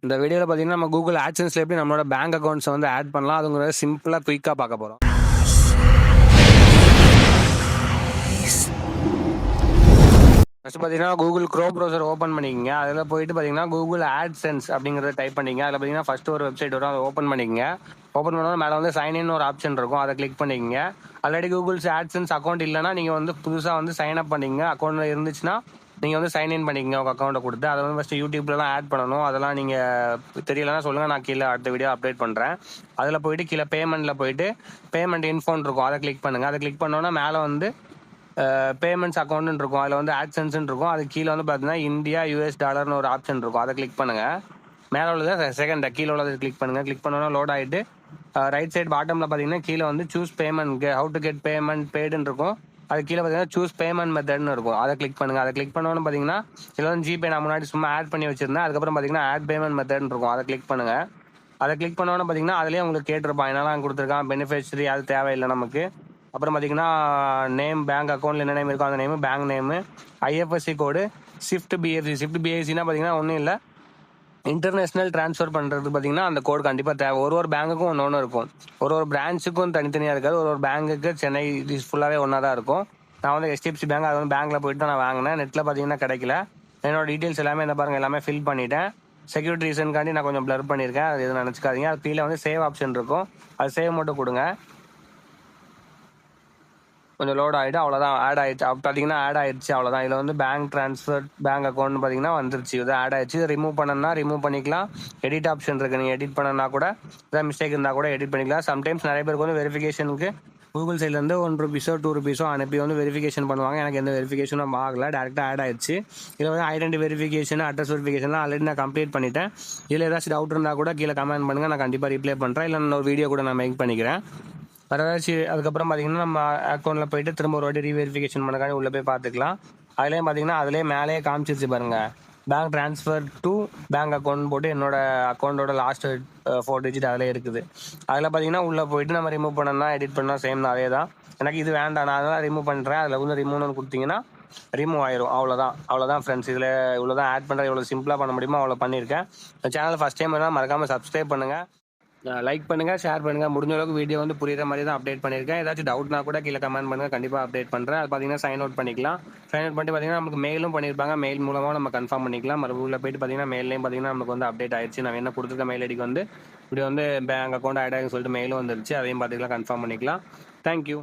இந்த வீடியோவில் பார்த்தீங்கன்னா நம்ம கூகுள் ஆட்சன்ஸில் எப்படி நம்மளோட பேங்க் அக்கௌண்ட்ஸை வந்து ஆட் பண்ணலாம் அதுங்கிறத சிம்பிளாக குயிக்காக பார்க்க போகிறோம். ஃபஸ்ட்டு பார்த்தீங்கன்னா கூகுள் க்ரோம் ப்ரௌசர் ஓப்பன் பண்ணிக்கங்க. அதில் போயிட்டு பார்த்தீங்கன்னா கூகுள் ஆட்சென்ஸ் அப்படிங்கிறத டைப் பண்ணிங்க. அதில் பார்த்தீங்கன்னா ஃபஸ்ட்டு ஒரு வெப்சைட் வரும், அதை ஓப்பன் பண்ணிக்கங்க. ஓப்பன் பண்ணால் மேலே வந்து சைன்இன் ஒரு ஆப்ஷன் இருக்கும், அதை கிளிக் பண்ணிக்கங்க. ஆல்ரெடி கூகுள்ஸ் ஆட்சென்ஸ் அக்கௌண்ட் இல்லைனா நீங்கள் வந்து புதுசாக வந்து சைன் அப் பண்ணிங்க. அக்கௌண்ட்டில் இருந்துச்சுன்னா நீங்கள் வந்து சைன்இன் பண்ணிக்கங்க உங்கள் அக்கௌண்ட்டை கொடுத்து. அதை வந்து ஃபஸ்ட்டு யூடியூப்லலாம் ஆட் பண்ணணும். அதெல்லாம் நீங்கள் தெரியலன்னா சொல்லுங்கள், நான் கீழே அடுத்த வீடியோ அப்டேட் பண்ணுறேன். அதில் போயிட்டு கீழே பேமெண்ட்டில் போயிட்டு பேமெண்ட் இன்ஃபோன் இருக்கும், அதை கிளிக் பண்ணுங்கள். அதை கிளிக் பண்ணோன்னா மேலே வந்து பேமெண்ட்ஸ் அக்கௌண்ட்னு இருக்கும், அதில் வந்து ஆட்சென்ஸ்ன்னு இருக்கும். அது கீழே வந்து பார்த்தீங்கன்னா இந்தியா யூஎஸ் டாலர்னு ஒரு ஆப்ஷன் இருக்கும், அதை கிளிக் பண்ணுங்கள். மேலே உள்ளது செகண்ட் கீழே உள்ளதை கிளிக் பண்ணுங்கள். கிளிக் பண்ணோன்னா லோட் ஆகிட்டு ரைட் சைடு பாட்டமில் பார்த்தீங்கன்னா கீழே வந்து choose payment how to get payment பேடுன்னு இருக்கும். அது கீழே பார்த்தீங்கன்னா சூஸ் பேமெண்ட் மெத்தட்னு இருக்கும், அதை கிளிக் பண்ணுங்கள். அதை கிளிக் பண்ணோன்னு பார்த்தீங்கன்னா இதில் வந்து ஜிபே நான் முன்னாடி சும்மா ஆட் பண்ணி வச்சிருந்தேன். அதுக்கப்புறம் பார்த்தீங்கன்னா ஆட் பேமெண்ட் மெத்தட்னு இருக்கும், அதை கிளிக் பண்ணுங்கள். அதை கிளிக் பண்ணோன்னு பார்த்தீங்கன்னா அதுலேயே உங்களுக்கு கேட்டிருப்பான் என்னெல்லாம் கொடுத்துருக்கான், பெனிஃபிஷரி அது தேவையில்லை நமக்கு. அப்புறம் பார்த்தீங்கன்னா நேம் பேங்க் அக்கௌண்ட்டில் என்ன நேம் இருக்கோ அந்த name, bank name, IFSC code, shift பிஎஃப்சினா பார்த்தீங்கன்னா ஒன்றும் இல்லை, இன்டர்நேஷ்னல் ட்ரான்ஸ்ஃபர் பண்ணுறது பார்த்தீங்கன்னா அந்த கோடு கண்டிப்பாக தேவை. ஒரு பேங்க்குக்கும் ஒன்று இருக்கும், ஒரு பிரான்ச்சுக்கும் தனித்தனியாக இருக்காது. ஒரு பேங்க்குக்கு சென்னை இது ஃபுல்லாகவே ஒன்றா தான் இருக்கும். நான் வந்து HDFC பேங்க், அது வந்து பேங்க்கில் போயிட்டு தான் நான் வாங்கினேன். நெட்டில் பார்த்தீங்கன்னா கிடைக்கல. என்னோட டீட்டெயில்ஸ் எல்லாமே இந்த பாருங்கள், எல்லாமே ஃபில் பண்ணிட்டேன். செக்யூரிட்டி ரீசனுக்காண்டி நான் கொஞ்சம் ப்ளர் பண்ணியிருக்கேன், அது எதுவும் நினச்சிக்காதீங்க. அது கீழே வந்து சேவ் ஆப்ஷன் இருக்கும், அது சேவ் மட்டும் கொடுங்க. கொஞ்சம் லோட் ஆகிட்டு அவ்வளோதான், ஆட் ஆகிடுச்சு. பார்த்தீங்கன்னா ஆட் ஆகிடுச்சு, அவ்வளோதான். இதில் வந்து பேங்க் ட்ரான்ஸ்ஃபர் பேங்க் அக்கௌண்ட் பார்த்தீங்கன்னா வந்துருச்சு, இது ஆட் ஆகிடுச்சு. இதை ரிமூவ் பண்ணணும்னா ரிமூவ் பண்ணிக்கலாம். எடிட் ஆப்ஷன் இருக்குது, நீங்கள் எடிட் பண்ணனா கூட ஏதாவது மிஸ்டேக் இருந்தால் கூட எடிட் பண்ணிக்கலாம். சம்டைம்ஸ் நிறைய பேருக்கு வந்து வெரிஃபிகேஷனுக்கு கூகுள் சைட்லேருந்து ₹1 ₹2 அனுப்பி வந்து வெரிஃபிகேஷன் பண்ணுவாங்க. எனக்கு எந்த வெரிஃபிகேஷனும் ஆகலை, டேரெக்டாக ஆட் ஆகிடுச்சு. இதில் வந்து ஐடென்டி வெரிஃபிகேஷன், அட்ரஸ் வெரிஃபிகேஷன்லாம் ஆல்ரெடி நான் கம்ப்ளீட் பண்ணிட்டேன். இதில் ஏதாச்சும் டவுட் இருந்தால் கூட கீழே கமெண்ட் பண்ணுங்கள், நான் கண்டிப்பாக ரிப்ளை பண்ணுறேன். இல்லை நான் ஒரு வீடியோ கூட நான் மேக் பண்ணிக்கிறேன். வேறு ஏதாச்சும் அதுக்கப்புறம் பார்த்தீங்கன்னா நம்ம அக்கௌண்ட்டில் போயிட்டு திரும்ப ஒரு வாட்டி ரீவெரிஃபிகேஷன் பண்ணக்காண்டி உள்ளே போய் பார்த்துக்கலாம். அதுலேயும் பார்த்தீங்கன்னா அதிலே மேலேயே காமிச்சிருச்சு பாருங்கள், bank transfer to bank account போட்டு என்னோட அக்கௌண்ட்டோட லாஸ்ட் 4 டிஜிட் அதிலே இருக்குது. அதில் பார்த்தீங்கன்னா உள்ளே போயிட்டு நம்ம ரிமூவ் பண்ணணும்னா எடிட் பண்ணால் சேம் தான், அதே தான். எனக்கு இது வேண்டாம், நான் அதெல்லாம் ரிமூவ் பண்ணுறேன். அதில் வந்து ரிமூவ்னு கொடுத்தீங்கன்னா ரிமூவ் ஆயிரும். அவ்வளோதான் ஃப்ரெண்ட்ஸ். இதில் இவ்வளோ தான் ஆட் பண்ணுறது, எவ்வளோ சிம்பிளாக பண்ண முடியுமோ அவ்வளோ பண்ணியிருக்கேன். சேனல் ஃபஸ்ட் டைம் வேணால் மறக்காமல் சப்ஸ்கிரைப் பண்ணுங்கள், லைக் பண்ணுங்கள், ஷேர் பண்ணுங்கள். முடிஞ்ச அளவுக்கு வீடியோ வந்து புரியுற மாதிரி தான் அப்டேட் பண்ணியிருக்கேன். ஏதாச்சும் டவுட்னா கூட கீழே கமெண்ட் பண்ணுங்கள், கண்டிப்பாக அப்டேட் பண்ணுறேன். அது பார்த்தீங்கன்னா சைன் அவுட் பண்ணிக்கலாம். சைன் அவுட் பண்ணிட்டு பார்த்தீங்கன்னா நமக்கு மெயிலும் பண்ணியிருப்பாங்க, மெயில் மூலமாக நம்ம கன்ஃபார்ம் பண்ணிக்கலாம். மறுபடியும் போயிட்டு பார்த்தீங்கன்னா மெயிலையும் பார்த்தீங்கன்னா நமக்கு வந்து அப்டேட் ஆயிடுச்சு. நான் என்ன கொடுத்துருக்க மெயில் ஐடிக்கு வந்து இப்படி வந்து பேங்க் அக்கௌண்ட் ஆட் ஆகின்னு சொல்லிட்டு மெயிலும் வந்துருச்சு, அதையும் பார்த்துக்கலாம், கன்ஃபார்ம் பண்ணிக்கலாம். தேங்க்யூ.